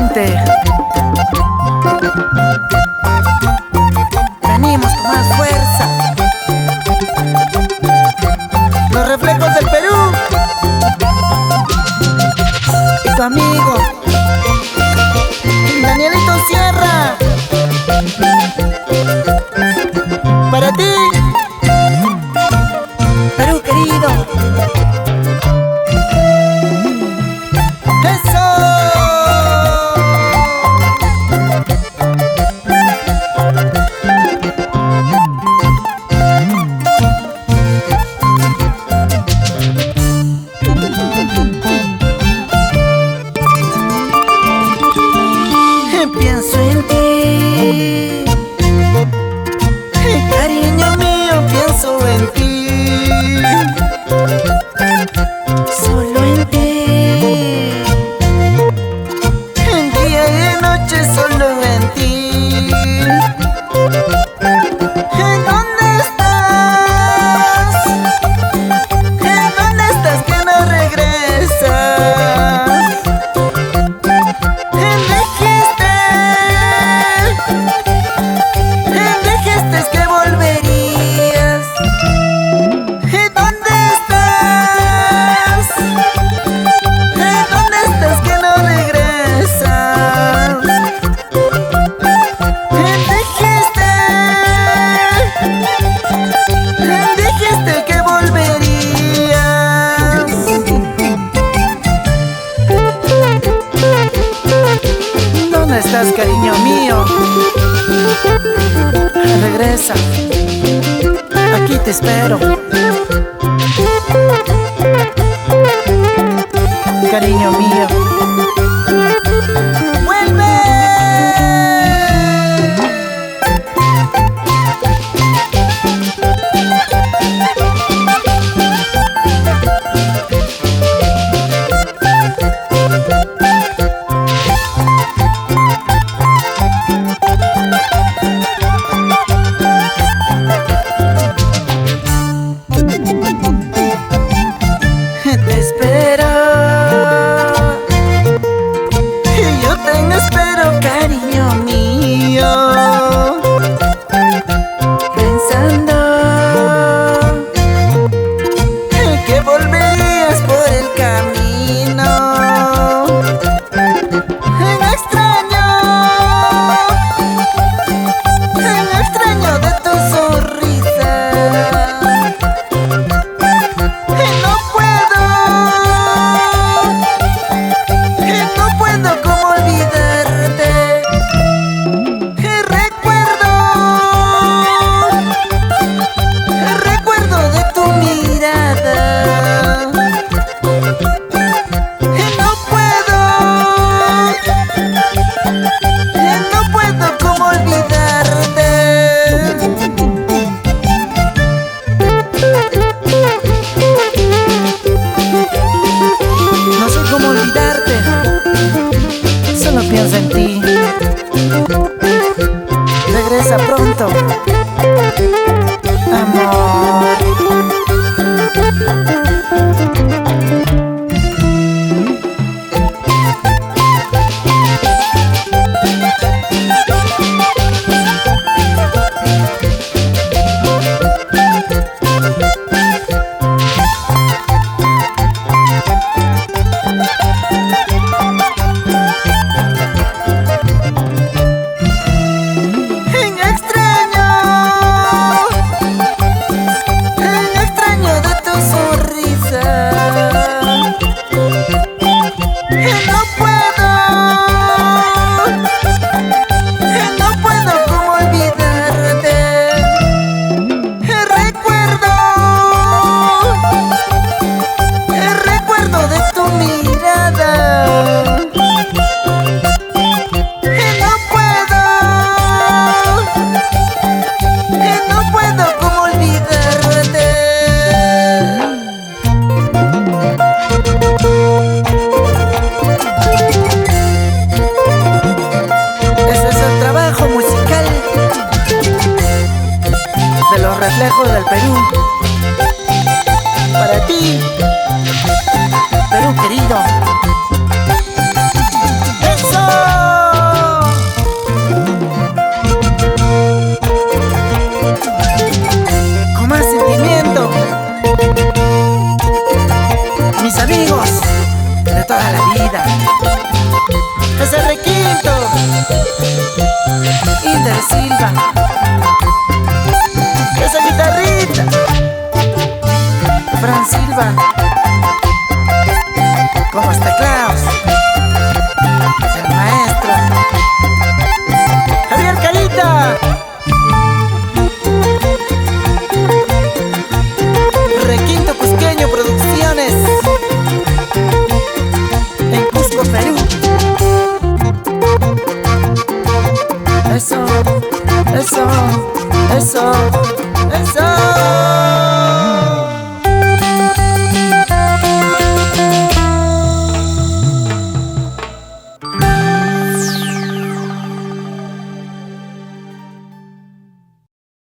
nuevamente. Venimos con más fuerza. Los reflejos del Perú. Y tu amigo Danielito Sierra. Para ti, Perú querido. ¡Eso! Pienso en ti, cariño mío, pienso en ti, solo en ti, en día y noche solo en ti. ¿En dónde estás? ¿En dónde estás que no regresas? Dijiste que volverías. ¿En dónde estás? ¿En dónde estás que no regresas? Dijiste que volverías. ¿Dónde estás, cariño mío? Regresa, aquí te espero. Cariño mío, ¡vuelve! Te espero, y yo te espero, cariño mío, pensando que volverías por el camino. Extraño de tu sonrisa. No puedo como olvidarte. Recuerdo de tu mirada. No puedo como olvidarte. No sé cómo olvidarte. Solo pienso en ti. Regresa pronto, amor. Extraño de tu sonrisa. No puedo como olvidarte. Recuerdo de tu mirada. No puedo como olvidarte. Ese es el trabajo musical de los reflejos del Perú. Para ti, Perú querido. ¡Eso! Inder Silva, esa guitarrita. Fran Silva, con los teclados. El maestro Javier Calita. Requinto Cusqueño Producciones, en Cusco, Perú. Eso, eso, eso, eso.